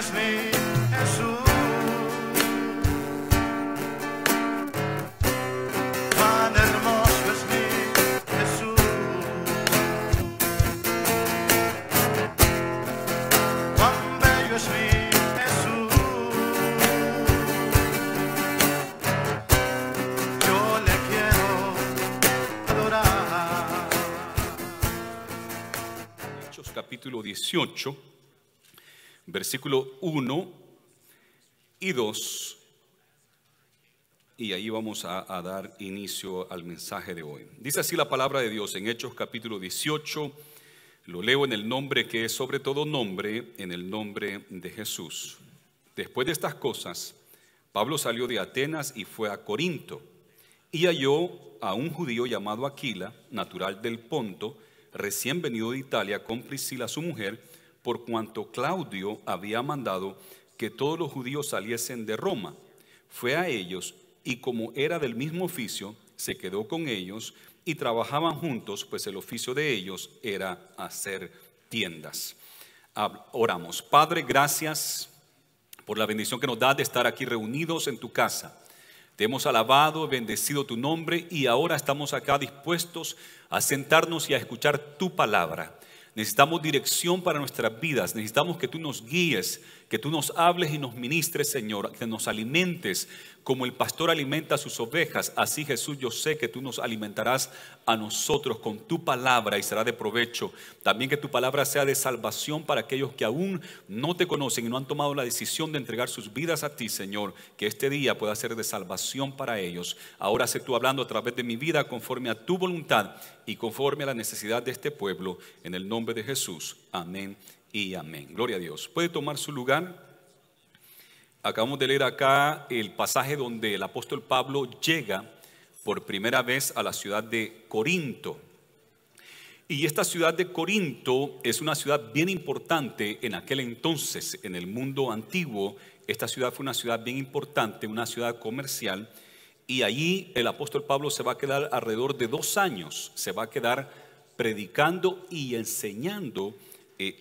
es mi Jesús. Cuán hermoso es mi Jesús. Cuán bello es mi Jesús. Yo le quiero adorar. Hechos capítulo 18, versículo 1 y 2, y ahí vamos a dar inicio al mensaje de hoy. Dice así la palabra de Dios en Hechos capítulo 18, lo leo en el nombre que es sobre todo nombre, en el nombre de Jesús. Después de estas cosas, Pablo salió de Atenas y fue a Corinto, y halló a un judío llamado Aquila, natural del Ponto, recién venido de Italia, con Priscila su mujer, por cuanto Claudio había mandado que todos los judíos saliesen de Roma. Fue a ellos, y como era del mismo oficio, se quedó con ellos, y trabajaban juntos, pues el oficio de ellos era hacer tiendas. Oramos. Padre, gracias por la bendición que nos das de estar aquí reunidos en tu casa. Te hemos alabado, bendecido tu nombre, y ahora estamos acá dispuestos a sentarnos y a escuchar tu palabra. Necesitamos dirección para nuestras vidas, necesitamos que tú nos guíes, que tú nos hables y nos ministres, Señor, que nos alimentes como el pastor alimenta a sus ovejas. Así, Jesús, yo sé que tú nos alimentarás a nosotros con tu palabra y será de provecho. También que tu palabra sea de salvación para aquellos que aún no te conocen y no han tomado la decisión de entregar sus vidas a ti, Señor. Que este día pueda ser de salvación para ellos. Ahora sé tú hablando a través de mi vida conforme a tu voluntad y conforme a la necesidad de este pueblo. En el nombre de Jesús. Amén y amén. Gloria a Dios. ¿Puede tomar su lugar? Acabamos de leer acá el pasaje donde el apóstol Pablo llega por primera vez a la ciudad de Corinto. Y esta ciudad de Corinto es una ciudad bien importante en aquel entonces, en el mundo antiguo. Esta ciudad fue una ciudad bien importante, una ciudad comercial. Y allí el apóstol Pablo se va a quedar alrededor de 2 años. Se va a quedar predicando y enseñando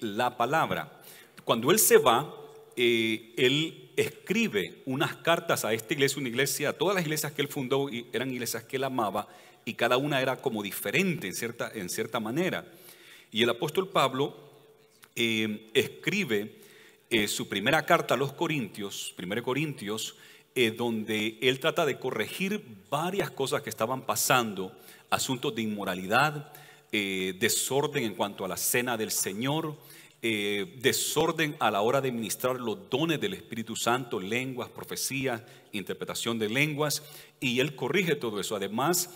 la palabra. Cuando él se va, él escribe unas cartas a esta iglesia, una iglesia, todas las iglesias que él fundó eran iglesias que él amaba y cada una era como diferente en cierta manera. Y el apóstol Pablo escribe su primera carta a los Corintios, 1 Corintios, donde él trata de corregir varias cosas que estaban pasando, asuntos de inmoralidad, desorden en cuanto a la cena del Señor, desorden a la hora de ministrar los dones del Espíritu Santo, lenguas, profecías, interpretación de lenguas, y él corrige todo eso. Además,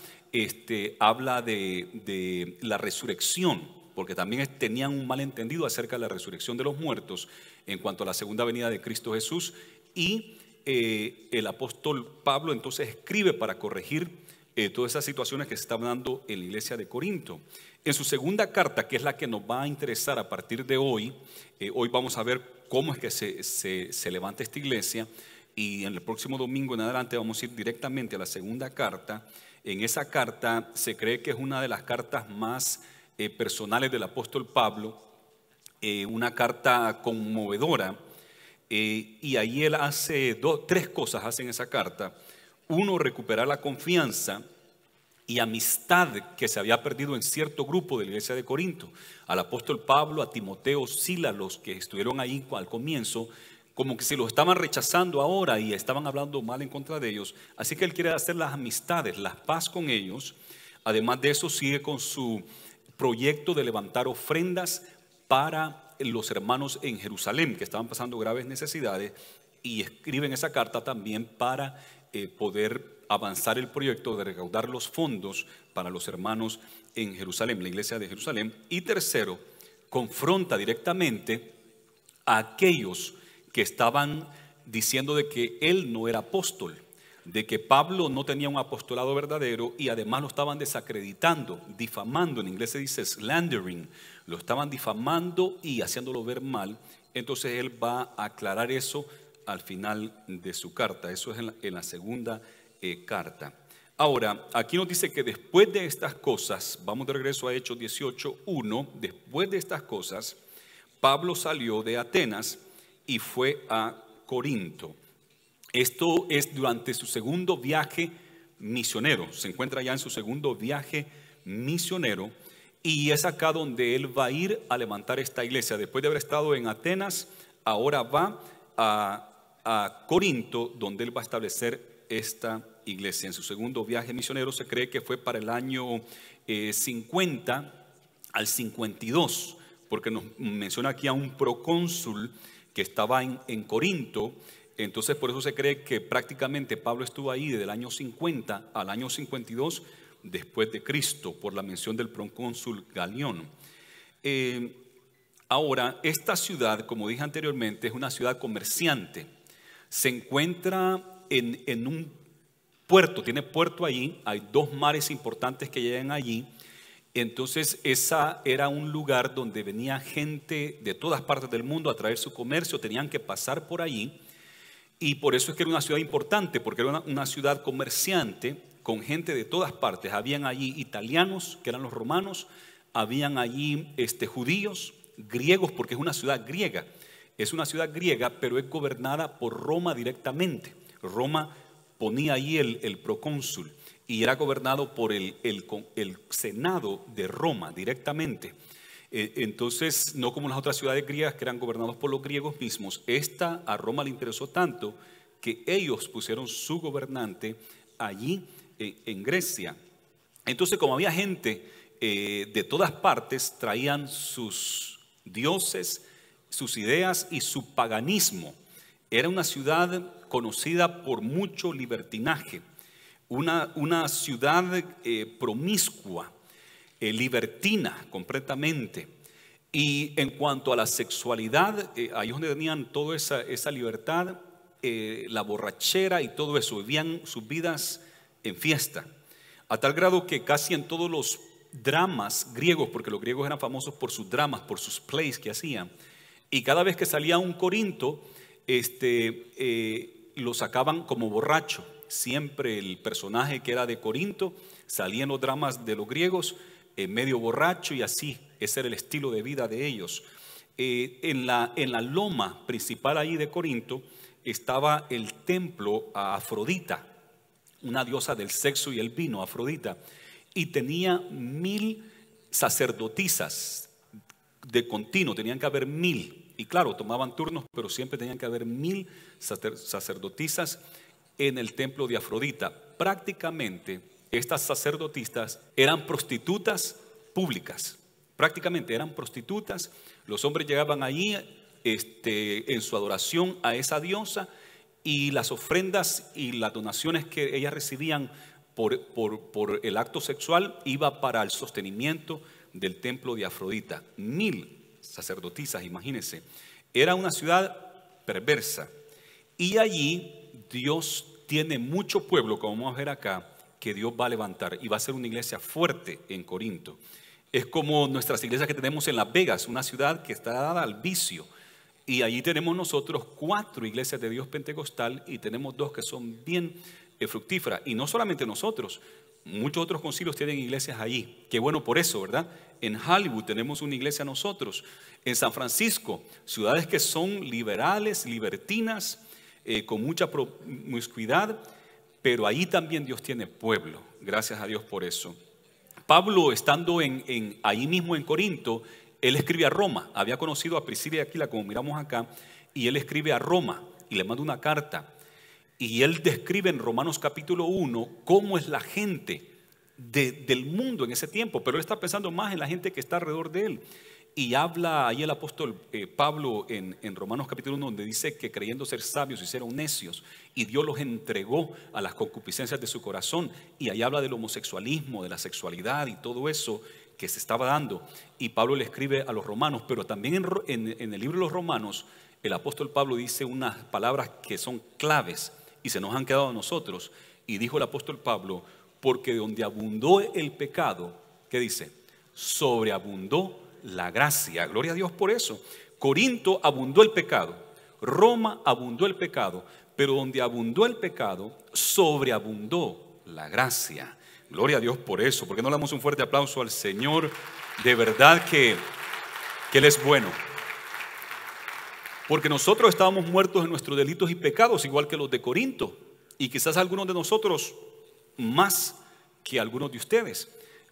habla de la resurrección, porque también tenían un malentendido acerca de la resurrección de los muertos en cuanto a la segunda venida de Cristo Jesús, y el apóstol Pablo entonces escribe para corregir todas esas situaciones que se estaban dando en la iglesia de Corinto. En su segunda carta, que es la que nos va a interesar a partir de hoy, hoy vamos a ver cómo es que se levanta esta iglesia, y en el próximo domingo en adelante vamos a ir directamente a la segunda carta. En esa carta se cree que es una de las cartas más personales del apóstol Pablo, una carta conmovedora, y ahí él hace 3 cosas hace en esa carta. Uno, recuperar la confianza y amistad que se había perdido en cierto grupo de la iglesia de Corinto. Al apóstol Pablo, a Timoteo, Silas, los que estuvieron ahí al comienzo, como que se los estaban rechazando ahora y estaban hablando mal en contra de ellos. Así que él quiere hacer las amistades, la paz con ellos. Además de eso, sigue con su proyecto de levantar ofrendas para los hermanos en Jerusalén, que estaban pasando graves necesidades, y escribe en esa carta también para poder avanzar el proyecto de recaudar los fondos para los hermanos en Jerusalén, la iglesia de Jerusalén. Y tercero, confronta directamente a aquellos que estaban diciendo de que él no era apóstol, de que Pablo no tenía un apostolado verdadero, y además lo estaban desacreditando, difamando. En inglés se dice slandering, lo estaban difamando y haciéndolo ver mal. Entonces él va a aclarar eso al final de su carta. Eso es en la segunda carta. Ahora, aquí nos dice que después de estas cosas, vamos de regreso a Hechos 18:1, después de estas cosas, Pablo salió de Atenas y fue a Corinto. Esto es durante su segundo viaje misionero. Se encuentra ya en su segundo viaje misionero y es acá donde él va a ir a levantar esta iglesia. Después de haber estado en Atenas, ahora va a Corinto, donde él va a establecer esta iglesia. En su segundo viaje misionero se cree que fue para el año 50 al 52, porque nos menciona aquí a un procónsul que estaba en Corinto. Entonces por eso se cree que prácticamente Pablo estuvo ahí desde el año 50 al año 52 después de Cristo, por la mención del procónsul Galión. Ahora, esta ciudad, como dije anteriormente, es una ciudad comerciante. Se encuentra en un puerto, tiene puerto allí, hay dos mares importantes que llegan allí. Entonces esa era un lugar donde venía gente de todas partes del mundo a traer su comercio, tenían que pasar por allí. Y por eso es que era una ciudad importante, porque era una ciudad comerciante con gente de todas partes. Habían allí italianos, que eran los romanos, habían allí judíos, griegos, porque es una ciudad griega. Es una ciudad griega, pero es gobernada por Roma directamente. Roma ponía ahí el procónsul y era gobernado por el Senado de Roma directamente. Entonces, no como las otras ciudades griegas que eran gobernados por los griegos mismos. Esta a Roma le interesó tanto que ellos pusieron su gobernante allí en Grecia. Entonces, como había gente de todas partes, traían sus dioses, sus ideas y su paganismo. Era una ciudad conocida por mucho libertinaje, una ciudad promiscua, libertina completamente. Y en cuanto a la sexualidad, ahí es donde tenían toda esa libertad, la borrachera y todo eso. Vivían sus vidas en fiesta, a tal grado que casi en todos los dramas griegos, porque los griegos eran famosos por sus dramas, por sus plays que hacían, y cada vez que salía un Corinto, lo sacaban como borracho. Siempre el personaje que era de Corinto salía en los dramas de los griegos medio borracho, y así ese era el estilo de vida de ellos. En la loma principal ahí de Corinto estaba el templo a Afrodita, una diosa del sexo y el vino, Afrodita, y tenía 1000 sacerdotisas de continuo, tenían que haber 1000, y claro, tomaban turnos, pero siempre tenían que haber 1000 sacerdotisas en el templo de Afrodita. Prácticamente estas sacerdotisas eran prostitutas públicas, prácticamente eran prostitutas. Los hombres llegaban allí en su adoración a esa diosa, y las ofrendas y las donaciones que ellas recibían por el acto sexual iba para el sostenimiento del templo de Afrodita. 1000 sacerdotisas, imagínense. Era una ciudad perversa, y allí Dios tiene mucho pueblo, como vamos a ver acá, que Dios va a levantar, y va a ser una iglesia fuerte en Corinto. Es como nuestras iglesias que tenemos en Las Vegas, una ciudad que está dada al vicio, y allí tenemos nosotros 4 iglesias de Dios pentecostal, y tenemos 2 que son bien fructíferas. Y no solamente nosotros, muchos otros concilios tienen iglesias allí. Qué bueno por eso, ¿verdad? En Hollywood tenemos una iglesia nosotros. En San Francisco, ciudades que son liberales, libertinas, con mucha promiscuidad, pero ahí también Dios tiene pueblo. Gracias a Dios por eso. Pablo, estando ahí mismo en Corinto, él escribe a Roma. Había conocido a Priscila y Aquila, como miramos acá, y él escribe a Roma y le manda una carta. Y él describe en Romanos capítulo 1 cómo es la gente del mundo en ese tiempo, pero él está pensando más en la gente que está alrededor de él. Y habla ahí el apóstol Pablo en Romanos capítulo 1, donde dice que creyendo ser sabios se hicieron necios, y Dios los entregó a las concupiscencias de su corazón. Y ahí habla del homosexualismo, de la sexualidad y todo eso que se estaba dando. Y Pablo le escribe a los romanos, pero también en el libro de los Romanos, el apóstol Pablo dice unas palabras que son claves y se nos han quedado a nosotros. Y dijo el apóstol Pablo: porque donde abundó el pecado, ¿qué dice? Sobreabundó la gracia. Gloria a Dios por eso. Corinto abundó el pecado, Roma abundó el pecado, pero donde abundó el pecado, sobreabundó la gracia. Gloria a Dios por eso. ¿Por qué no le damos un fuerte aplauso al Señor? De verdad que Él es bueno. Porque nosotros estábamos muertos en nuestros delitos y pecados, igual que los de Corinto. Y quizás algunos de nosotros más que algunos de ustedes.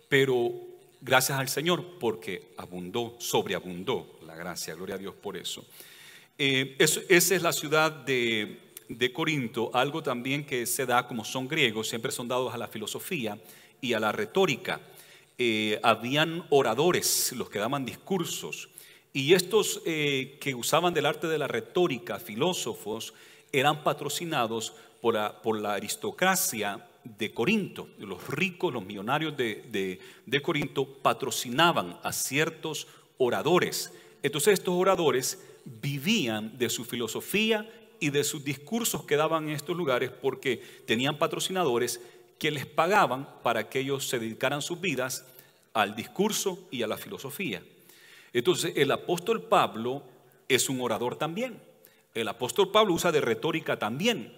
Pero gracias al Señor, porque abundó, sobreabundó la gracia. Gloria a Dios por eso. Esa es la ciudad de Corinto. Algo también que se da, como son griegos, siempre son dados a la filosofía y a la retórica. Habían oradores, los que daban discursos. Y estos que usaban del arte de la retórica, filósofos, eran patrocinados por la aristocracia de Corinto. Los ricos, los millonarios de Corinto patrocinaban a ciertos oradores. Entonces estos oradores vivían de su filosofía y de sus discursos que daban en estos lugares, porque tenían patrocinadores que les pagaban para que ellos se dedicaran sus vidas al discurso y a la filosofía. Entonces el apóstol Pablo es un orador también. El apóstol Pablo usa de retórica también.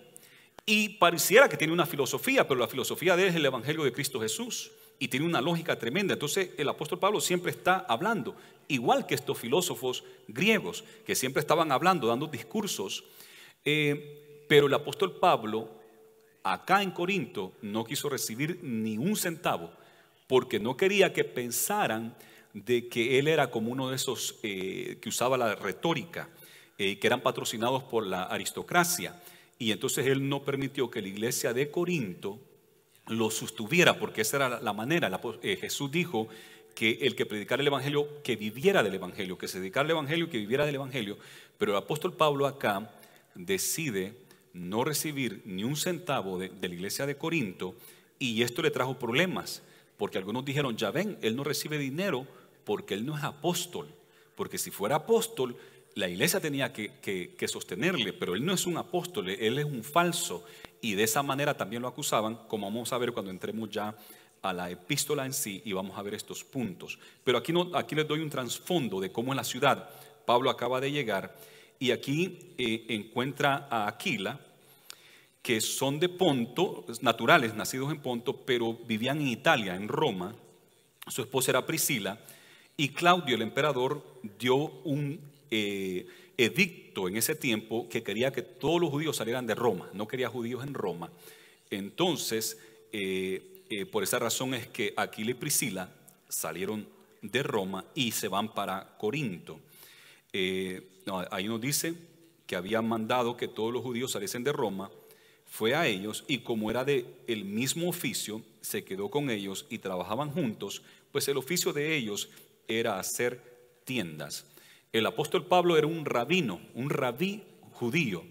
Y pareciera que tiene una filosofía, pero la filosofía de él es el Evangelio de Cristo Jesús. Y tiene una lógica tremenda. Entonces el apóstol Pablo siempre está hablando, igual que estos filósofos griegos, que siempre estaban hablando, dando discursos. Pero el apóstol Pablo, acá en Corinto, no quiso recibir ni un centavo, porque no quería que pensaran de que él era como uno de esos que usaba la retórica, que eran patrocinados por la aristocracia. Y entonces él no permitió que la iglesia de Corinto lo sostuviera, porque esa era la manera. Jesús dijo que el que predicara el evangelio, que viviera del evangelio, que se dedicara al evangelio, que viviera del evangelio. Pero el apóstol Pablo acá decide no recibir ni un centavo de la iglesia de Corinto, y esto le trajo problemas, porque algunos dijeron: ya ven, él no recibe dinero porque él no es apóstol, porque si fuera apóstol la iglesia tenía que sostenerle, pero él no es un apóstol, él es un falso. Y de esa manera también lo acusaban, como vamos a ver cuando entremos ya a la epístola en sí, y vamos a ver estos puntos. Pero aquí les doy un trasfondo de cómo en la ciudad Pablo acaba de llegar, y aquí encuentra a Aquila, que son de Ponto, naturales, nacidos en Ponto, pero vivían en Italia, en Roma. Su esposa era Priscila, y Claudio, el emperador, dio un edicto en ese tiempo que quería que todos los judíos salieran de Roma, no quería judíos en Roma. Entonces, por esa razón es que Aquila y Priscila salieron de Roma y se van para Corinto. Ahí nos dice que había mandado que todos los judíos saliesen de Roma, fue a ellos, y como era de el mismo oficio, se quedó con ellos y trabajaban juntos. Pues el oficio de ellos era hacer tiendas. El apóstol Pablo era un rabino, un rabí judío,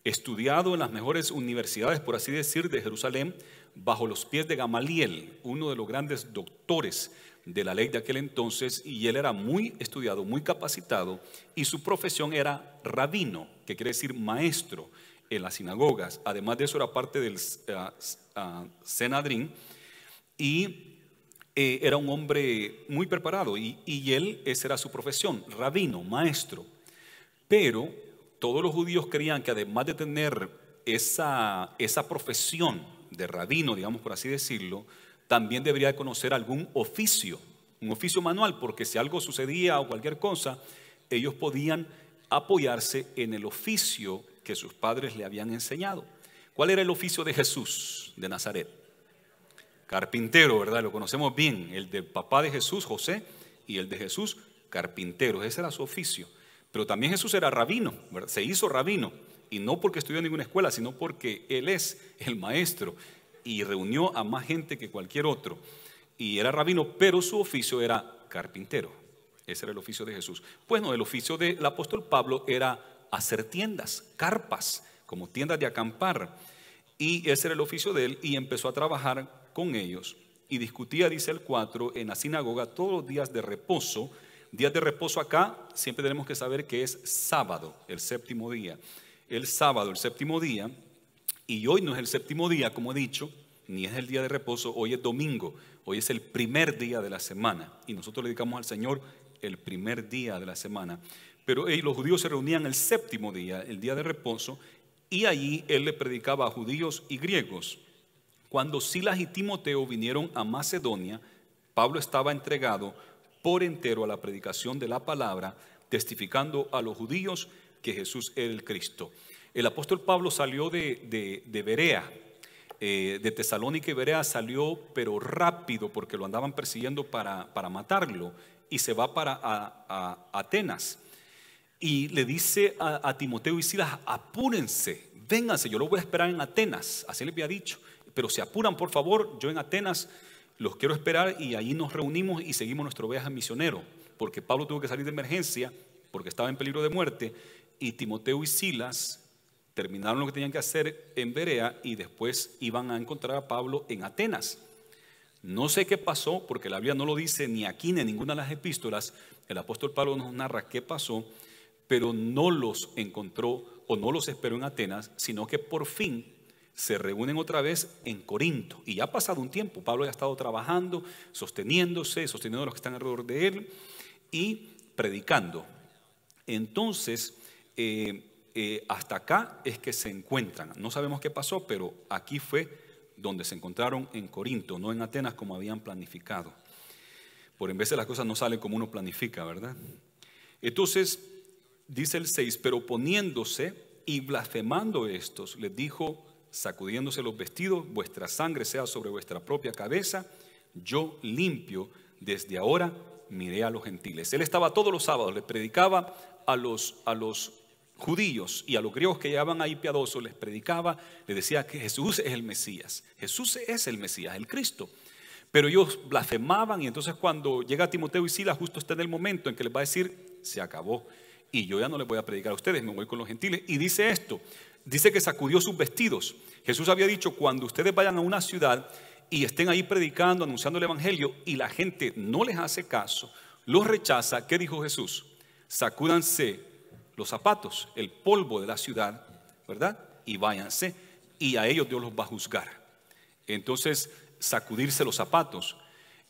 estudiado en las mejores universidades, por así decir, de Jerusalén, bajo los pies de Gamaliel, uno de los grandes doctores de la ley de aquel entonces. Y él era muy estudiado, muy capacitado, y su profesión era rabino, que quiere decir maestro en las sinagogas. Además de eso, era parte del Sanedrín, y era un hombre muy preparado, y esa era su profesión, rabino, maestro. Pero todos los judíos creían que además de tener esa profesión de rabino, digamos por así decirlo, también debería de conocer algún oficio, un oficio manual, porque si algo sucedía o cualquier cosa, ellos podían apoyarse en el oficio que sus padres le habían enseñado. ¿Cuál era el oficio de Jesús de Nazaret? Carpintero, ¿verdad? Lo conocemos bien. El del papá de Jesús, José, y el de Jesús, carpintero. Ese era su oficio. Pero también Jesús era rabino, ¿verdad? Se hizo rabino, y no porque estudió en ninguna escuela, sino porque él es el maestro, y reunió a más gente que cualquier otro. Y era rabino, pero su oficio era carpintero. Ese era el oficio de Jesús. Pues no, el oficio del apóstol Pablo era hacer tiendas, carpas, como tiendas de acampar. Y ese era el oficio de él, y empezó a trabajar con ellos. Y discutía, dice el 4, en la sinagoga todos los días de reposo. Días de reposo acá siempre tenemos que saber que es sábado, el séptimo día. El sábado, el séptimo día. Y hoy no es el séptimo día, como he dicho, ni es el día de reposo. Hoy es domingo, hoy es el primer día de la semana, y nosotros le dedicamos al Señor el primer día de la semana. Pero los judíos se reunían el séptimo día, el día de reposo, y allí él le predicaba a judíos y griegos. Cuando Silas y Timoteo vinieron a Macedonia, Pablo estaba entregado por entero a la predicación de la palabra, testificando a los judíos que Jesús era el Cristo. El apóstol Pablo salió de Berea, de Tesalónica y Berea salió, pero rápido porque lo andaban persiguiendo para matarlo, y se va para Atenas. Y le dice a Timoteo y Silas: apúrense, vénganse, yo los voy a esperar en Atenas. Así les había dicho, pero se apuran por favor, yo en Atenas los quiero esperar, y allí nos reunimos y seguimos nuestro viaje misionero, porque Pablo tuvo que salir de emergencia porque estaba en peligro de muerte, y Timoteo y Silas terminaron lo que tenían que hacer en Berea y después iban a encontrar a Pablo en Atenas. No sé qué pasó, porque la Biblia no lo dice ni aquí ni en ninguna de las epístolas. El apóstol Pablo nos narra qué pasó, pero no los encontró o no los esperó en Atenas, sino que por fin se reúnen otra vez en Corinto. Y ya ha pasado un tiempo, Pablo ya ha estado trabajando, sosteniendo a los que están alrededor de él y predicando. Entonces, hasta acá es que se encuentran. No sabemos qué pasó, pero aquí fue donde se encontraron, en Corinto, no en Atenas como habían planificado. Por en vez de las cosas no salen como uno planifica, ¿verdad? Entonces, dice el 6, pero poniéndose y blasfemando estos, les dijo, sacudiéndose los vestidos: vuestra sangre sea sobre vuestra propia cabeza, yo limpio, desde ahora miré a los gentiles. Él estaba todos los sábados, le predicaba a los judíos y a los griegos que llegaban ahí piadosos, les predicaba, les decía que Jesús es el Mesías. Jesús es el Mesías, el Cristo. Pero ellos blasfemaban, y entonces cuando llega Timoteo y Silas, justo está en el momento en que les va a decir: se acabó, y yo ya no les voy a predicar a ustedes, me voy con los gentiles. Y dice esto, dice que sacudió sus vestidos. Jesús había dicho: cuando ustedes vayan a una ciudad y estén ahí predicando, anunciando el evangelio, y la gente no les hace caso, los rechaza, ¿qué dijo Jesús? Sacúdanse los zapatos, el polvo de la ciudad, ¿verdad? Y váyanse, y a ellos Dios los va a juzgar. Entonces, sacudirse los zapatos.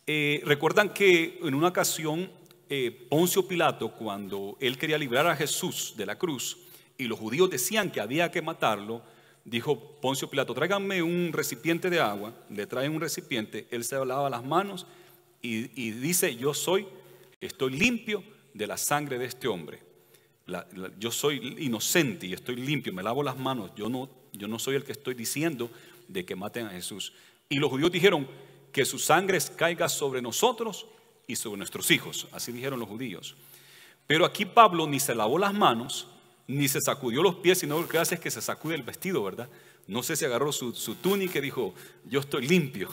Recuerdan que en una ocasión Poncio Pilato, cuando él quería librar a Jesús de la cruz y los judíos decían que había que matarlo, dijo Poncio Pilato: tráiganme un recipiente de agua. Le traen un recipiente, él se lava las manos y dice: estoy limpio de la sangre de este hombre. Yo soy inocente y estoy limpio, me lavo las manos, yo no soy el que estoy diciendo de que maten a Jesús. Y los judíos dijeron: que su sangre caiga sobre nosotros y sobre nuestros hijos. Así dijeron los judíos. Pero aquí Pablo ni se lavó las manos, ni se sacudió los pies, sino lo que hace es que se sacude el vestido, ¿verdad? No sé si agarró su túnica y dijo: yo estoy limpio.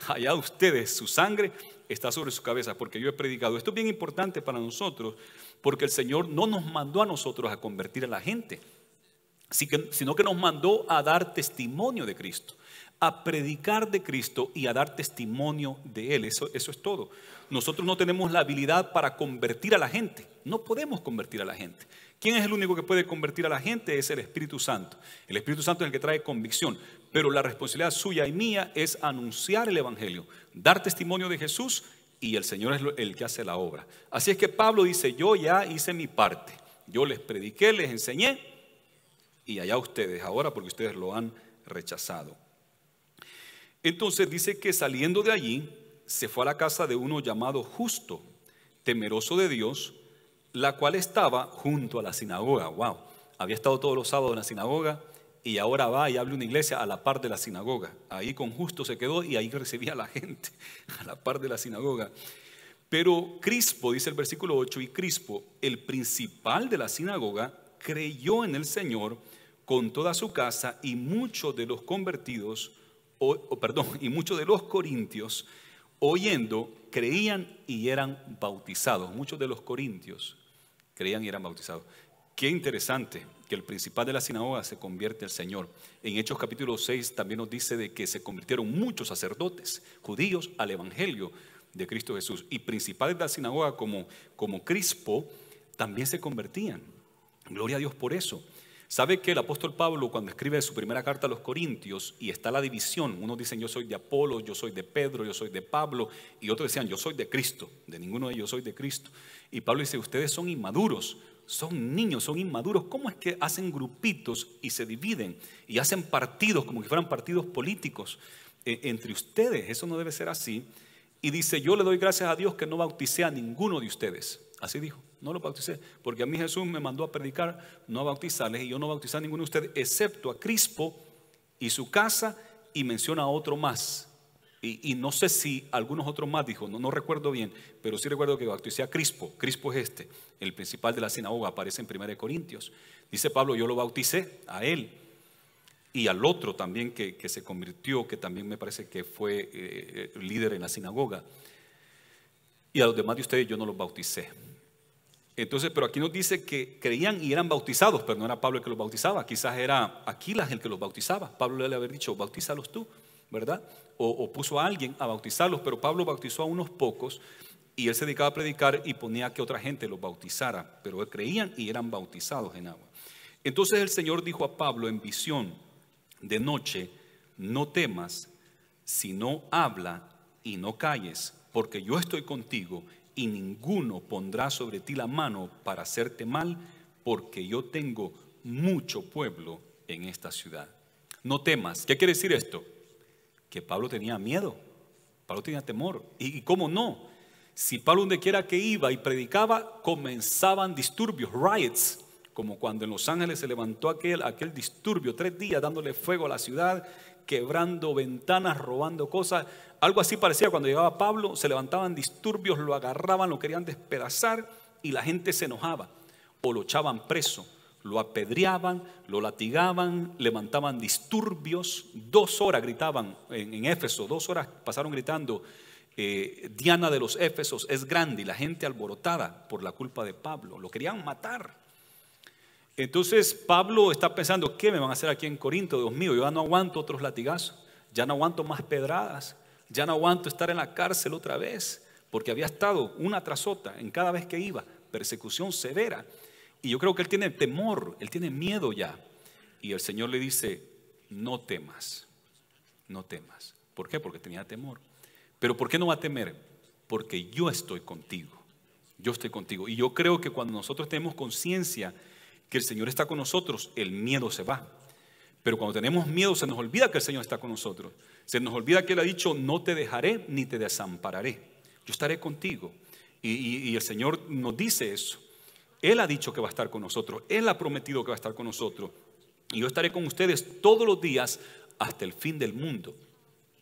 Allá ustedes, su sangre está sobre su cabeza, porque yo he predicado. Esto es bien importante para nosotros, porque el Señor no nos mandó a nosotros a convertir a la gente, sino que nos mandó a dar testimonio de Cristo, a predicar de Cristo y a dar testimonio de Él. Eso es todo. Nosotros no tenemos la habilidad para convertir a la gente. No podemos convertir a la gente. ¿Quién es el único que puede convertir a la gente? Es el Espíritu Santo. El Espíritu Santo es el que trae convicción. Pero la responsabilidad suya y mía es anunciar el Evangelio, dar testimonio de Jesús, y el Señor es el que hace la obra. Así es que Pablo dice: yo ya hice mi parte. Yo les prediqué, les enseñé, y allá ustedes ahora, porque ustedes lo han rechazado. Entonces dice que saliendo de allí se fue a la casa de uno llamado Justo, temeroso de Dios, la cual estaba junto a la sinagoga. Wow, había estado todos los sábados en la sinagoga y ahora va y habla una iglesia a la par de la sinagoga. Ahí con Justo se quedó y ahí recibía a la gente a la par de la sinagoga. Pero Crispo, dice el versículo 8, y Crispo, el principal de la sinagoga, creyó en el Señor con toda su casa, y muchos de los convertidos, y muchos de los corintios, oyendo, creían y eran bautizados. Muchos de los corintios creían y eran bautizados. Qué interesante que el principal de la sinagoga se convierte al Señor. En Hechos capítulo 6 también nos dice de que se convirtieron muchos sacerdotes judíos al evangelio de Cristo Jesús. Y principales de la sinagoga como Crispo también se convertían. Gloria a Dios por eso. ¿Sabe que el apóstol Pablo, cuando escribe su primera carta a los Corintios y está la división, unos dicen: yo soy de Apolo, yo soy de Pedro, yo soy de Pablo, y otros decían: yo soy de Cristo, de ninguno de ellos soy de Cristo? Y Pablo dice: ustedes son inmaduros, son niños, son inmaduros. ¿Cómo es que hacen grupitos y se dividen y hacen partidos como si fueran partidos políticos entre ustedes? Eso no debe ser así. Y dice: yo le doy gracias a Dios que no bauticé a ninguno de ustedes. Así dijo. no los bauticé, porque a mí Jesús me mandó a predicar, no a bautizarles, y yo no bauticé a ninguno de ustedes, excepto a Crispo y su casa, y menciona a otro más. Y no sé si algunos otros más dijo, no recuerdo bien, pero sí recuerdo que bauticé a Crispo. Crispo es el principal de la sinagoga, aparece en 1 Corintios. Dice Pablo, yo lo bauticé a él y al otro también que se convirtió, que también me parece que fue líder en la sinagoga. Y a los demás de ustedes yo no los bauticé. Entonces, pero aquí nos dice que creían y eran bautizados, pero no era Pablo el que los bautizaba, quizás era Aquilas el que los bautizaba. Pablo le había dicho, bautízalos tú, ¿verdad? O puso a alguien a bautizarlos, pero Pablo bautizó a unos pocos y él se dedicaba a predicar y ponía que otra gente los bautizara, pero creían y eran bautizados en agua. Entonces el Señor dijo a Pablo en visión de noche, no temas, sino habla y no calles, porque yo estoy contigo y ninguno pondrá sobre ti la mano para hacerte mal, porque yo tengo mucho pueblo en esta ciudad. No temas. ¿Qué quiere decir esto? Que Pablo tenía miedo, Pablo tenía temor. ¿Y cómo no? Si Pablo donde quiera que iba y predicaba, comenzaban disturbios, riots, como cuando en Los Ángeles se levantó aquel disturbio, 3 días dándole fuego a la ciudad, quebrando ventanas, robando cosas. Algo así parecía cuando llegaba Pablo, se levantaban disturbios, lo agarraban, lo querían despedazar y la gente se enojaba o lo echaban preso. Lo apedreaban, lo latigaban, levantaban disturbios. 2 horas gritaban en Éfeso, 2 horas pasaron gritando, Diana de los Éfesos es grande, y la gente alborotada por la culpa de Pablo, lo querían matar. Entonces Pablo está pensando, ¿qué me van a hacer aquí en Corinto? Dios mío, yo ya no aguanto otros latigazos, ya no aguanto más pedradas, ya no aguanto estar en la cárcel otra vez, porque había estado una tras otra, en cada vez que iba, persecución severa. Y yo creo que él tiene temor, él tiene miedo ya. Y el Señor le dice, no temas, no temas. ¿Por qué? Porque tenía temor. ¿Pero por qué no va a temer? Porque yo estoy contigo, yo estoy contigo. Y yo creo que cuando nosotros tenemos conciencia que el Señor está con nosotros, el miedo se va. Pero cuando tenemos miedo se nos olvida que el Señor está con nosotros. Se nos olvida que Él ha dicho, no te dejaré ni te desampararé. Yo estaré contigo. Y el Señor nos dice eso. Él ha dicho que va a estar con nosotros. Él ha prometido que va a estar con nosotros. Y yo estaré con ustedes todos los días hasta el fin del mundo.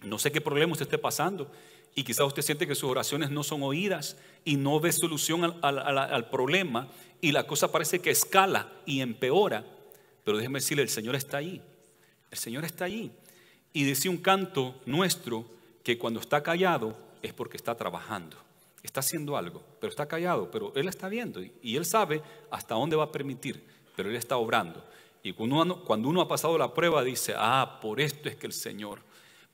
No sé qué problema usted esté pasando. Y quizás usted siente que sus oraciones no son oídas y no ve solución al problema. Y la cosa parece que escala y empeora. Pero déjeme decirle, el Señor está ahí. El Señor está ahí. Y decía un canto nuestro que cuando está callado es porque está trabajando. Está haciendo algo, pero está callado, pero Él está viendo y Él sabe hasta dónde va a permitir, pero Él está obrando. Y cuando uno ha pasado la prueba dice, por esto es que el Señor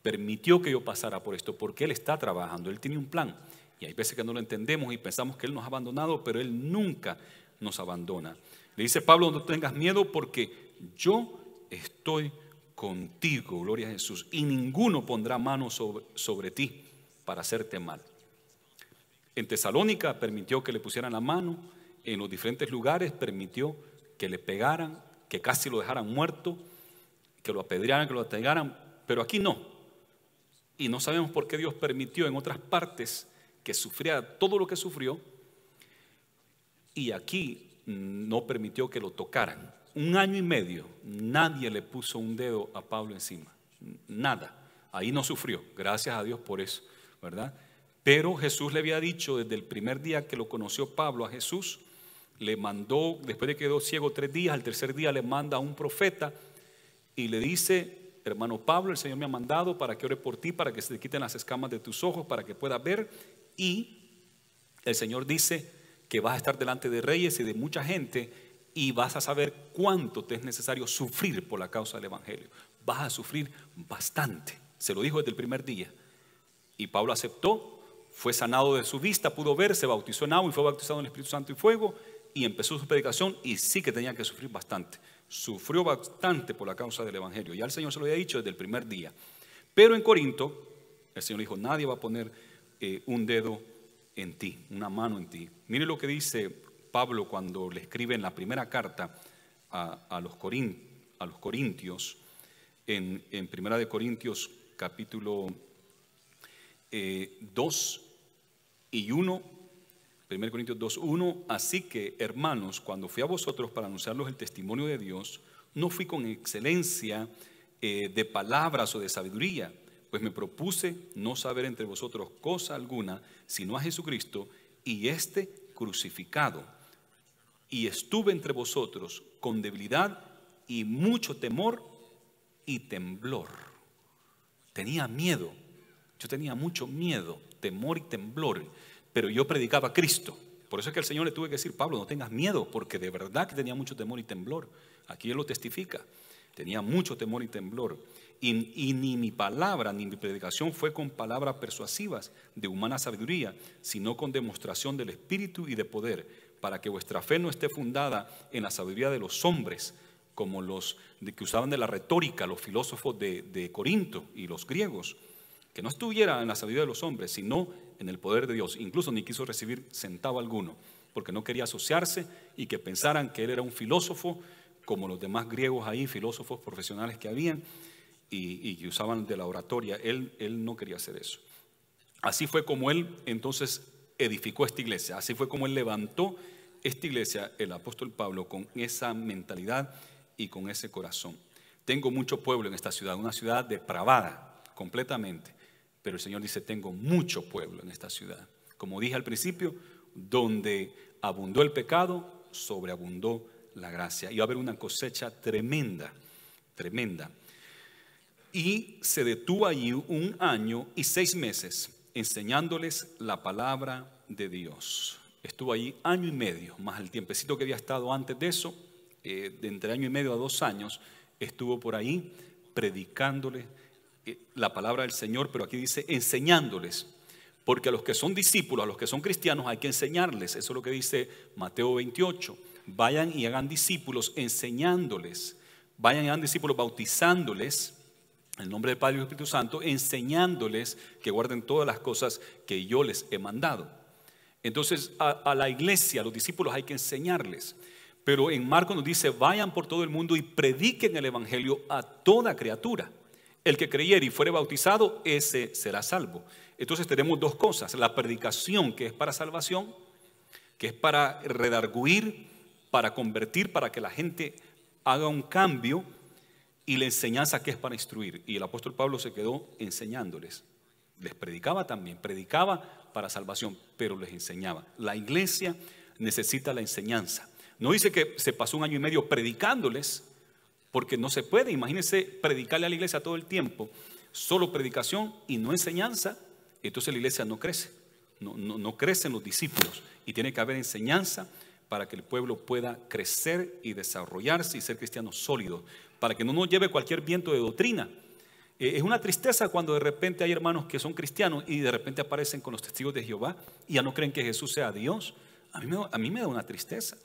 permitió que yo pasara por esto, porque Él está trabajando, Él tiene un plan. Y hay veces que no lo entendemos y pensamos que Él nos ha abandonado, pero Él nunca nos abandona. Le dice Pablo, no tengas miedo porque yo estoy contigo, gloria a Jesús, y ninguno pondrá mano sobre ti para hacerte mal. En Tesalónica permitió que le pusieran la mano, en los diferentes lugares permitió que le pegaran, que casi lo dejaran muerto, que lo apedrearan, que lo latigaran, pero aquí no. Y no sabemos por qué Dios permitió en otras partes que sufriera todo lo que sufrió y aquí no permitió que lo tocaran. 1 año y medio nadie le puso un dedo a Pablo encima, nada. Ahí no sufrió, gracias a Dios por eso, ¿verdad? Pero Jesús le había dicho desde el primer día que lo conoció Pablo a Jesús, le mandó, después de que quedó ciego 3 días, al tercer día le manda a un profeta y le dice, hermano Pablo, el Señor me ha mandado para que ore por ti, para que se te quiten las escamas de tus ojos, para que puedas ver. Y el Señor dice que vas a estar delante de reyes y de mucha gente y vas a saber cuánto te es necesario sufrir por la causa del Evangelio. Vas a sufrir bastante. Se lo dijo desde el primer día. Y Pablo aceptó. Fue sanado de su vista, pudo ver, se bautizó en agua y fue bautizado en el Espíritu Santo y fuego y empezó su predicación y sí que tenía que sufrir bastante. Sufrió bastante por la causa del Evangelio. Ya el Señor se lo había dicho desde el primer día. Pero en Corinto, el Señor dijo, nadie va a poner un dedo en ti, una mano en ti. Mire lo que dice Pablo cuando le escribe en la primera carta a los Corintios, en 1 Corintios capítulo 2 y 1, 1 Corintios 2:1, así que, hermanos, cuando fui a vosotros para anunciarlos el testimonio de Dios, no fui con excelencia de palabras o de sabiduría, pues me propuse no saber entre vosotros cosa alguna, sino a Jesucristo y este crucificado. Y estuve entre vosotros con debilidad y mucho temor y temblor. Tenía miedo, yo tenía mucho miedo, temor y temblor, pero yo predicaba a Cristo. Por eso es que al Señor le tuve que decir, Pablo, no tengas miedo, porque de verdad que tenía mucho temor y temblor. Aquí Él lo testifica, tenía mucho temor y temblor. Y ni mi palabra ni mi predicación fue con palabras persuasivas de humana sabiduría, sino con demostración del Espíritu y de poder, para que vuestra fe no esté fundada en la sabiduría de los hombres, como los que usaban de la retórica, los filósofos de Corinto y los griegos, que no estuviera en la sabiduría de los hombres, sino en el poder de Dios. Incluso ni quiso recibir centavo alguno, porque no quería asociarse y que pensaran que él era un filósofo, como los demás griegos ahí, filósofos profesionales que habían, y que usaban de la oratoria. Él no quería hacer eso. Así fue como él entonces edificó esta iglesia, así fue como él levantó esta iglesia, el apóstol Pablo, con esa mentalidad y con ese corazón. Tengo mucho pueblo en esta ciudad, una ciudad depravada completamente, pero el Señor dice, tengo mucho pueblo en esta ciudad. Como dije al principio, donde abundó el pecado, sobreabundó la gracia. Y va a haber una cosecha tremenda, tremenda. Y se detuvo allí 1 año y 6 meses enseñándoles la palabra de Dios. Estuvo allí 1 año y medio, más el tiempecito que había estado antes de eso, de entre 1 año y medio a 2 años, estuvo por ahí predicándoles la palabra del Señor, pero aquí dice enseñándoles, porque a los que son discípulos, a los que son cristianos hay que enseñarles. Eso es lo que dice Mateo 28, vayan y hagan discípulos enseñándoles, vayan y hagan discípulos bautizándoles en el nombre del Padre y del Espíritu Santo, enseñándoles que guarden todas las cosas que yo les he mandado. Entonces a la iglesia, a los discípulos hay que enseñarles. Pero en Marcos nos dice, vayan por todo el mundo y prediquen el evangelio a toda criatura. El que creyere y fuere bautizado, ese será salvo. Entonces tenemos 2 cosas, la predicación, que es para salvación, que es para redarguir, para convertir, para que la gente haga un cambio, y la enseñanza, que es para instruir. Y el apóstol Pablo se quedó enseñándoles. Les predicaba también, predicaba para salvación, pero les enseñaba. La iglesia necesita la enseñanza. No dice que se pasó 1 año y medio predicándoles, porque no se puede. Imagínense predicarle a la iglesia todo el tiempo, solo predicación y no enseñanza. Entonces la iglesia no crece, no crecen los discípulos, y tiene que haber enseñanza para que el pueblo pueda crecer y desarrollarse y ser cristianos sólidos, para que no nos lleve cualquier viento de doctrina. Es una tristeza cuando de repente hay hermanos que son cristianos y de repente aparecen con los testigos de Jehová y ya no creen que Jesús sea Dios. A mí me da una tristeza,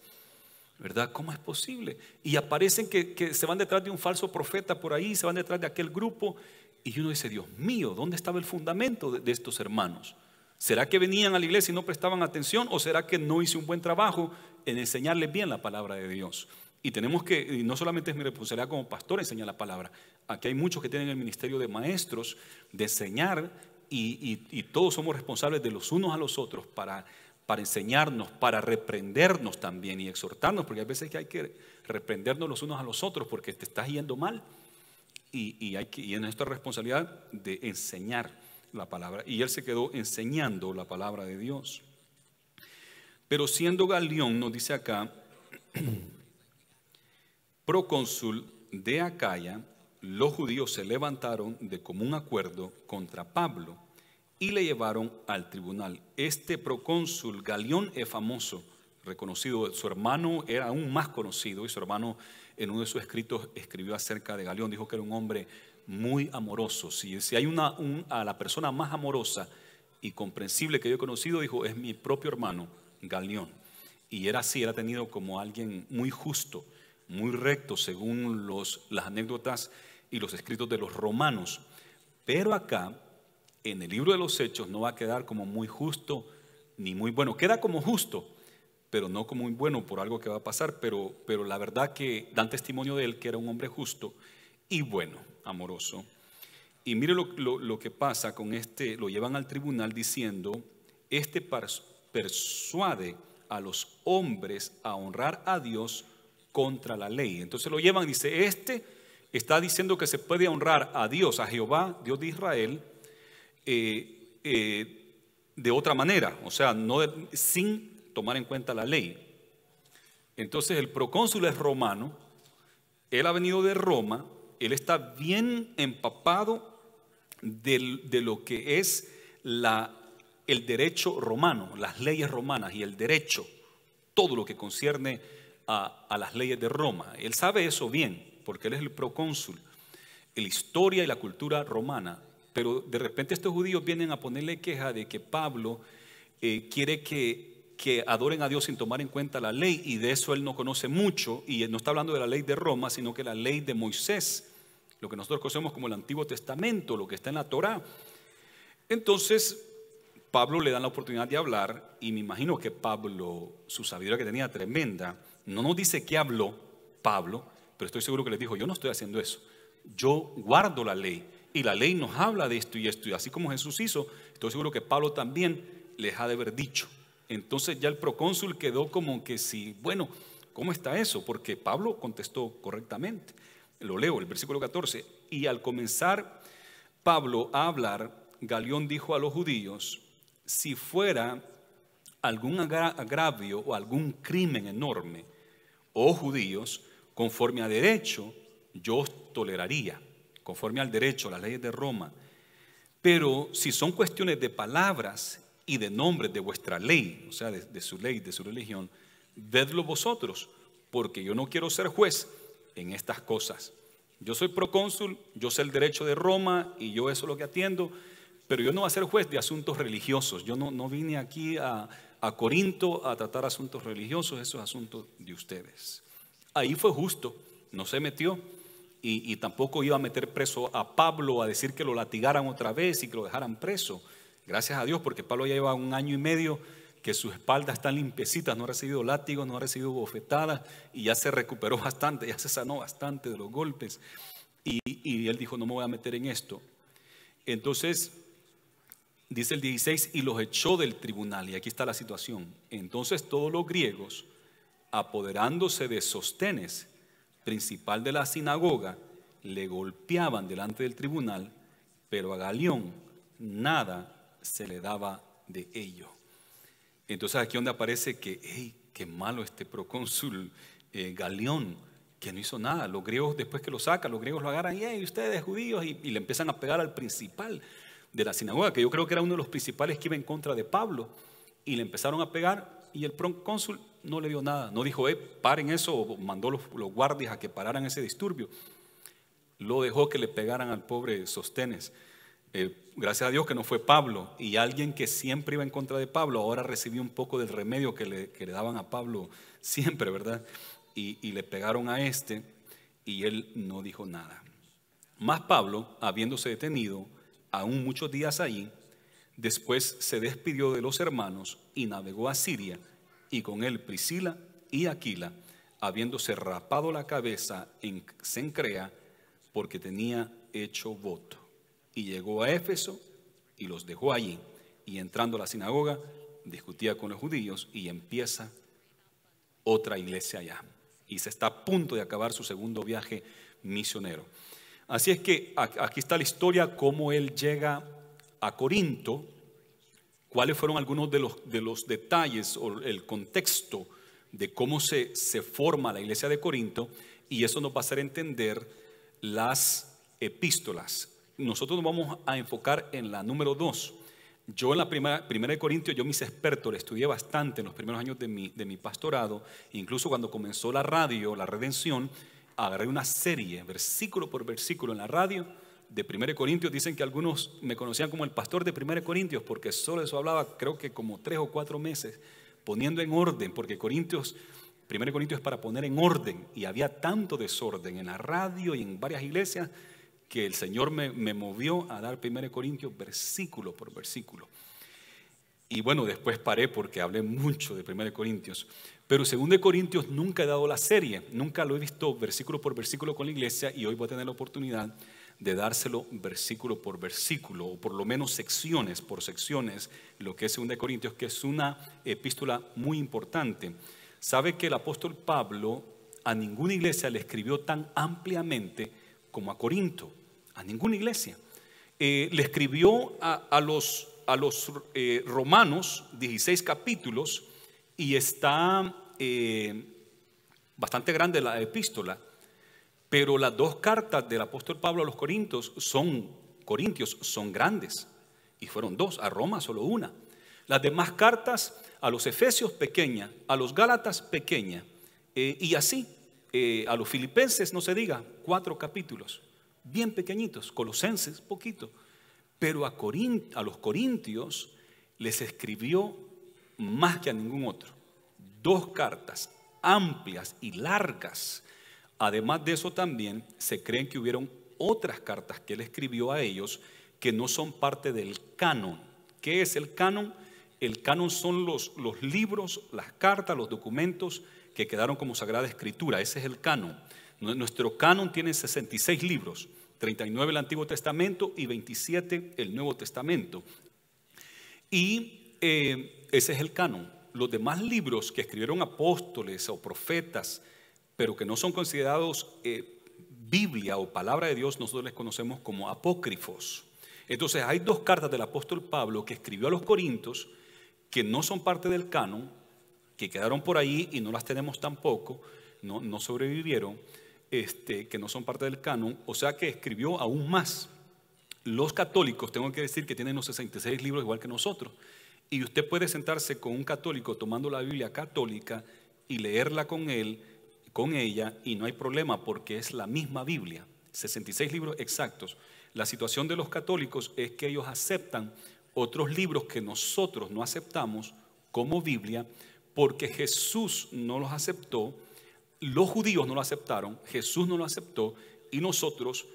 ¿verdad? ¿Cómo es posible? Y aparecen que se van detrás de un falso profeta por ahí, se van detrás de aquel grupo, y uno dice, Dios mío, ¿dónde estaba el fundamento de estos hermanos? ¿Será que venían a la iglesia y no prestaban atención? ¿O será que no hice un buen trabajo en enseñarles bien la palabra de Dios? Y tenemos que, y no solamente es mi responsabilidad como pastor enseñar la palabra, aquí hay muchos que tienen el ministerio de maestros, de enseñar, y todos somos responsables de los unos a los otros para enseñarnos, para reprendernos también y exhortarnos, porque hay veces que hay que reprendernos los unos a los otros porque te estás yendo mal, y es nuestra responsabilidad de enseñar la palabra. Y él se quedó enseñando la palabra de Dios. Pero siendo Galión, nos dice acá, procónsul de Acaya, los judíos se levantaron de común acuerdo contra Pablo y le llevaron al tribunal. Este procónsul Galión es famoso, reconocido. Su hermano era aún más conocido, y su hermano en uno de sus escritos escribió acerca de Galión. Dijo que era un hombre muy amoroso. Si hay a la persona más amorosa y comprensible que yo he conocido, dijo, es mi propio hermano Galión. Y era así, era tenido como alguien muy justo, muy recto, según las anécdotas y los escritos de los romanos. Pero acá, en el libro de los Hechos, no va a quedar como muy justo ni muy bueno. Queda como justo, pero no como muy bueno por algo que va a pasar. Pero la verdad que dan testimonio de él, que era un hombre justo y bueno, amoroso. Y mire lo que pasa con lo llevan al tribunal diciendo, este persuade a los hombres a honrar a Dios contra la ley. Entonces lo llevan, dice, está diciendo que se puede honrar a Dios, a Jehová, Dios de Israel, de otra manera, o sea, sin tomar en cuenta la ley. Entonces el procónsul es romano, él ha venido de Roma, él está bien empapado de lo que es el derecho romano, las leyes romanas y el derecho, todo lo que concierne a las leyes de Roma. Él sabe eso bien, porque él es el procónsul, la historia y la cultura romana. Pero de repente estos judíos vienen a ponerle queja de que Pablo quiere que adoren a Dios sin tomar en cuenta la ley, y de eso él no conoce mucho, y no está hablando de la ley de Roma, sino que la ley de Moisés, lo que nosotros conocemos como el Antiguo Testamento, lo que está en la Torá. Entonces Pablo le dan la oportunidad de hablar, y me imagino que Pablo, su sabiduría que tenía tremenda, no nos dice qué habló Pablo, pero estoy seguro que les dijo: yo no estoy haciendo eso, yo guardo la ley, y la ley nos habla de esto y esto, y así como Jesús hizo, estoy seguro que Pablo también les ha de haber dicho. Entonces ya el procónsul quedó como que sí, bueno, ¿cómo está eso? Porque Pablo contestó correctamente. Lo leo, el versículo 14. Y al comenzar Pablo a hablar, Galión dijo a los judíos: si fuera algún agravio o algún crimen enorme, oh judíos, conforme a derecho, yo os toleraría, conforme al derecho, las leyes de Roma. Pero si son cuestiones de palabras y de nombres de vuestra ley, o sea, de su ley, de su religión, vedlo vosotros, porque yo no quiero ser juez en estas cosas. Yo soy procónsul, yo sé el derecho de Roma y yo eso es lo que atiendo, pero yo no voy a ser juez de asuntos religiosos. Yo no vine aquí a Corinto a tratar asuntos religiosos, esos asuntos de ustedes. Ahí fue justo, no se metió y tampoco iba a meter preso a Pablo, a decir que lo latigaran otra vez y que lo dejaran preso. Gracias a Dios, porque Pablo ya lleva 1 año y medio que sus espaldas están limpiecitas, no ha recibido látigos, no ha recibido bofetadas, y ya se recuperó bastante, ya se sanó bastante de los golpes. Y él dijo: no me voy a meter en esto. Entonces dice el 16: y los echó del tribunal. Y aquí está la situación. Entonces todos los griegos, apoderándose de Sostenes, principal de la sinagoga, le golpeaban delante del tribunal, pero a Galión nada se le daba de ello. Entonces aquí donde aparece que, hey, qué malo este procónsul Galión, que no hizo nada. Los griegos, después que lo sacan, los griegos lo agarran: hey, ustedes judíos, y le empiezan a pegar al principal de la sinagoga, que yo creo que era uno de los principales que iba en contra de Pablo, y le empezaron a pegar, y el procónsul no le dio nada, no dijo: paren eso, o mandó los guardias a que pararan ese disturbio. Lo dejó que le pegaran al pobre Sostenes. Gracias a Dios que no fue Pablo, y alguien que siempre iba en contra de Pablo ahora recibió un poco del remedio que le daban a Pablo siempre, ¿verdad? Y le pegaron a y él no dijo nada. Mas Pablo, habiéndose detenido aún muchos días allí, después se despidió de los hermanos y navegó a Siria, y con él Priscila y Aquila, habiéndose rapado la cabeza en Cencrea, porque tenía hecho voto. Y llegó a Éfeso y los dejó allí, y entrando a la sinagoga discutía con los judíos, y empieza otra iglesia allá, y se está a punto de acabar su segundo viaje misionero. Así es que aquí está la historia, cómo él llega a Corinto, cuáles fueron algunos de los detalles o el contexto de cómo se forma la iglesia de Corinto, y eso nos va a hacer entender las epístolas. Nosotros nos vamos a enfocar en la número 2. Yo en la primera de Corintios, yo me hice experto, le estudié bastante en los primeros años de mi pastorado. Incluso cuando comenzó la radio, la Redención, agarré una serie, versículo por versículo en la radio, de 1 Corintios. Dicen que algunos me conocían como el pastor de 1 Corintios, porque solo eso hablaba, creo que como 3 o 4 meses, poniendo en orden, porque 1 Corintios es para poner en orden, y había tanto desorden en la radio y en varias iglesias, que el Señor me movió a dar 1 Corintios versículo por versículo. Y bueno, después paré porque hablé mucho de 1 Corintios. Pero 2 Corintios nunca he dado la serie, nunca lo he visto versículo por versículo con la iglesia, y hoy voy a tener la oportunidad de dárselo versículo por versículo, o por lo menos secciones por secciones, lo que es 2 Corintios, que es una epístola muy importante. Sabe que el apóstol Pablo a ninguna iglesia le escribió tan ampliamente como a Corinto, a ninguna iglesia. Le escribió a los romanos 16 capítulos y está bastante grande la epístola, pero las dos cartas del apóstol Pablo a los Corintios son grandes, y fueron dos, a Roma solo una. Las demás cartas a los Efesios pequeña, a los Gálatas pequeña, y así, a los Filipenses no se diga, 4 capítulos, bien pequeñitos, Colosenses poquito, pero a los Corintios les escribió más que a ningún otro, 2 cartas amplias y largas. Además de eso, también se creen que hubieron otras cartas que él escribió a ellos que no son parte del canon. ¿Qué es el canon? El canon son los libros, las cartas, los documentos que quedaron como Sagrada Escritura. Ese es el canon. Nuestro canon tiene 66 libros, 39 el Antiguo Testamento y 27 el Nuevo Testamento. Y ese es el canon. Los demás libros que escribieron apóstoles o profetas, pero que no son considerados Biblia o palabra de Dios, nosotros les conocemos como apócrifos. Entonces hay 2 cartas del apóstol Pablo que escribió a los Corintios que no son parte del canon, que quedaron por ahí y no las tenemos tampoco, no sobrevivieron, que no son parte del canon, o sea que escribió aún más. Los católicos, tengo que decir que tienen los 66 libros igual que nosotros, y usted puede sentarse con un católico tomando la Biblia católica y leerla con él, con ella, y no hay problema porque es la misma Biblia, 66 libros exactos. La situación de los católicos es que ellos aceptan otros libros que nosotros no aceptamos como Biblia, porque Jesús no los aceptó, los judíos no lo aceptaron, Jesús no lo aceptó, y nosotros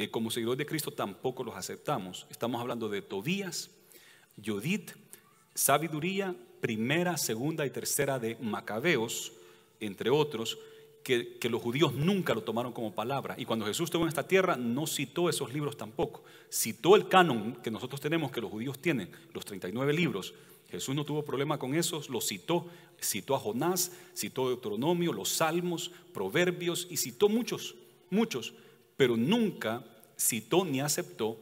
como seguidores de Cristo tampoco los aceptamos. Estamos hablando de Tobías, Judith, Sabiduría, Primera, Segunda y Tercera de Macabeos, entre otros, que los judíos nunca lo tomaron como palabra. Y cuando Jesús estuvo en esta tierra no citó esos libros tampoco. Citó el canon que nosotros tenemos, que los judíos tienen, los 39 libros. Jesús no tuvo problema con esos, los citó a Jonás, citó Deuteronomio, los Salmos, Proverbios, y citó muchos, pero nunca citó ni aceptó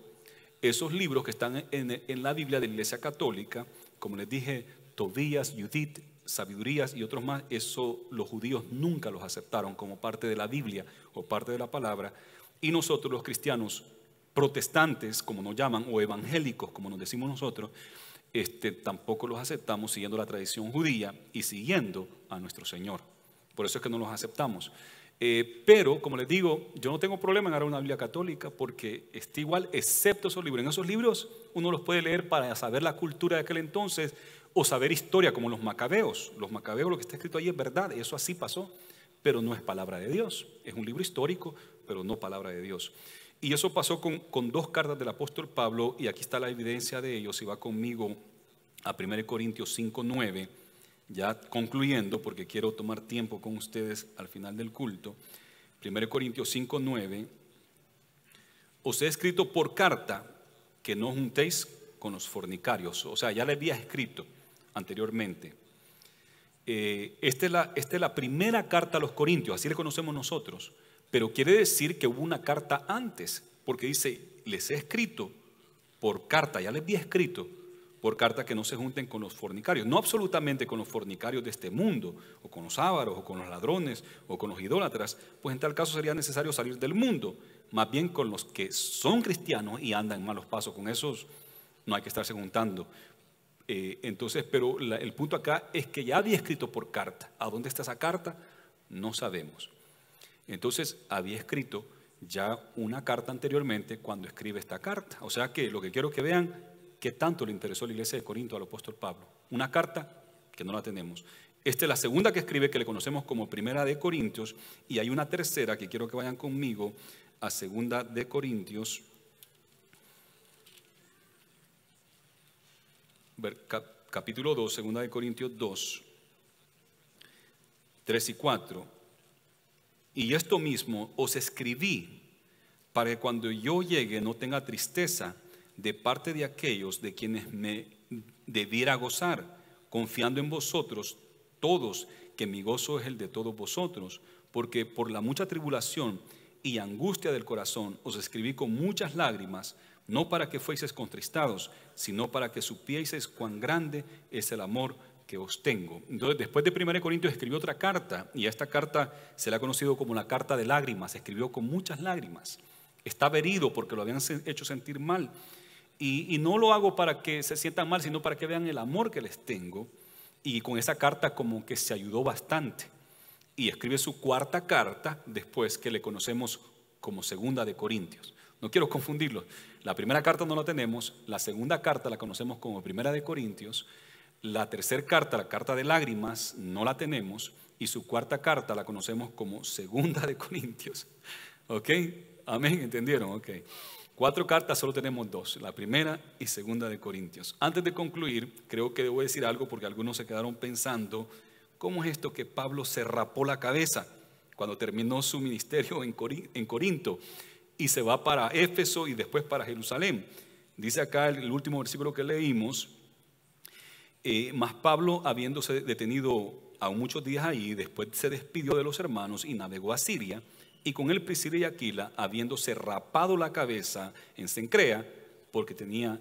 esos libros que están en la Biblia de la Iglesia Católica. Como les dije, Tobías, Judith, Sabidurías y otros más, eso los judíos nunca los aceptaron como parte de la Biblia o parte de la palabra. Y nosotros los cristianos protestantes, como nos llaman, o evangélicos, como nos decimos nosotros, tampoco los aceptamos siguiendo la tradición judía y siguiendo a nuestro Señor. Por eso es que no los aceptamos. Pero, como les digo, yo no tengo problema en agarrar una Biblia católica porque está igual, excepto esos libros. En esos libros uno los puede leer para saber la cultura de aquel entonces o saber historia, como los Macabeos. Los Macabeos, lo que está escrito ahí es verdad, eso así pasó, pero no es palabra de Dios. Es un libro histórico, pero no palabra de Dios. Y eso pasó con 2 cartas del apóstol Pablo, y aquí está la evidencia de ello. Si va conmigo a 1 Corintios 5:9, ya concluyendo, porque quiero tomar tiempo con ustedes al final del culto. 1 Corintios 5:9, os he escrito por carta que no juntéis con los fornicarios. O sea, ya le había escrito anteriormente. Esta es la primera carta a los Corintios, así le conocemos nosotros, pero quiere decir que hubo una carta antes, porque dice, les he escrito por carta, ya les había escrito por carta que no se junten con los fornicarios, no absolutamente con los fornicarios de este mundo, o con los ávaros, o con los ladrones, o con los idólatras, pues en tal caso sería necesario salir del mundo, más bien con los que son cristianos y andan en malos pasos, con esos no hay que estarse juntando. Entonces, pero el punto acá es que ya había escrito por carta. ¿A dónde está esa carta? No sabemos. Entonces, había escrito ya una carta anteriormente cuando escribe esta carta. O sea que lo que quiero que vean, qué tanto le interesó a la iglesia de Corinto al apóstol Pablo. Una carta que no la tenemos. Esta es la segunda que escribe, que le conocemos como Primera de Corintios, y hay una tercera que quiero que vayan conmigo a Segunda de Corintios, capítulo 2, Segunda de Corintios 2, 3 y 4. Y esto mismo os escribí para que cuando yo llegue no tenga tristeza de parte de aquellos de quienes me debiera gozar, confiando en vosotros todos, que mi gozo es el de todos vosotros, porque por la mucha tribulación y angustia del corazón os escribí con muchas lágrimas, no para que fueseis contristados, sino para que supieseis cuán grande es el amor que os tengo. Entonces, después de 1 Corintios escribió otra carta, y a esta carta se le ha conocido como la carta de lágrimas. Escribió con muchas lágrimas. Estaba herido porque lo habían hecho sentir mal, y no lo hago para que se sientan mal, sino para que vean el amor que les tengo. Y con esa carta como que se ayudó bastante, y escribe su cuarta carta después, que le conocemos como Segunda de Corintios. No quiero confundirlos. La primera carta no la tenemos, la segunda carta la conocemos como Primera de Corintios, la tercera carta, la carta de lágrimas, no la tenemos, y su cuarta carta la conocemos como Segunda de Corintios. ¿Ok? Amén, ¿entendieron? Ok. 4 cartas, solo tenemos 2, la primera y segunda de Corintios. Antes de concluir, creo que debo decir algo porque algunos se quedaron pensando, ¿cómo es esto que Pablo se rapó la cabeza cuando terminó su ministerio en Corinto y se va para Éfeso y después para Jerusalén? Dice acá el último versículo que leímos, mas Pablo, habiéndose detenido aún muchos días ahí, después se despidió de los hermanos y navegó a Siria, y con él Priscila y Aquila, habiéndose rapado la cabeza en Cencrea, porque tenía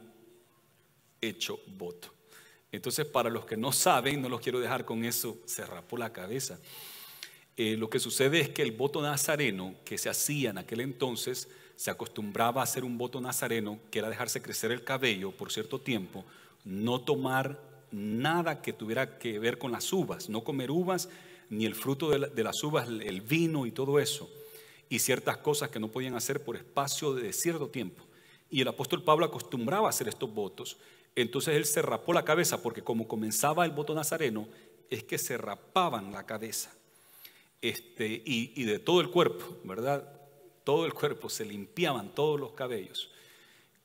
hecho voto. Entonces, para los que no saben, no los quiero dejar con eso, se rapó la cabeza. Lo que sucede es que el voto nazareno que se hacía en aquel entonces, se acostumbraba a hacer un voto nazareno, que era dejarse crecer el cabello por cierto tiempo, no tomar nada que tuviera que ver con las uvas, no comer uvas, ni el fruto de las uvas, el vino y todo eso, y ciertas cosas que no podían hacer por espacio de cierto tiempo. Y el apóstol Pablo acostumbraba a hacer estos votos. Entonces él se rapó la cabeza, porque como comenzaba el voto nazareno, es que se rapaban la cabeza, y de todo el cuerpo, ¿verdad? Todo el cuerpo, se limpiaban todos los cabellos,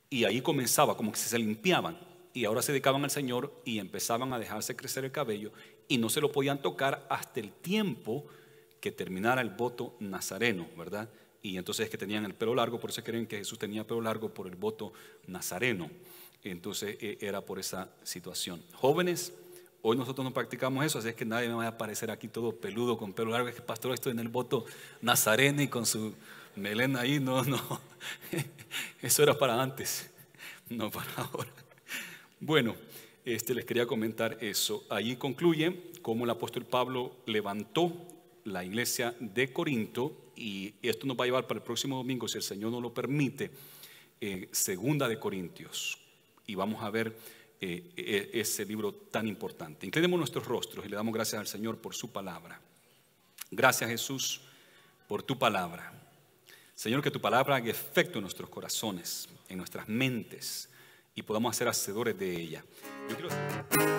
y ahí comenzaba, como que se limpiaban, y ahora se dedicaban al Señor y empezaban a dejarse crecer el cabello, y no se lo podían tocar hasta el tiempo que terminara el voto nazareno, ¿verdad? Y entonces es que tenían el pelo largo, por eso creen que Jesús tenía pelo largo por el voto nazareno. Entonces era por esa situación. Jóvenes, hoy nosotros no practicamos eso, así es que nadie me va a aparecer aquí todo peludo con pelo largo. Es que pastor, estoy en el voto nazareno y con su melena ahí, no. Eso era para antes, no para ahora. Bueno, les quería comentar eso. Allí concluye cómo el apóstol Pablo levantó la iglesia de Corinto, y esto nos va a llevar para el próximo domingo, si el Señor nos lo permite, Segunda de Corintios, y vamos a ver ese libro tan importante. Inclinemos nuestros rostros y le damos gracias al Señor por su palabra. Gracias, Jesús, por tu palabra. Señor, que tu palabra haga efecto en nuestros corazones, en nuestras mentes, y podamos ser hacedores de ella. Yo quiero...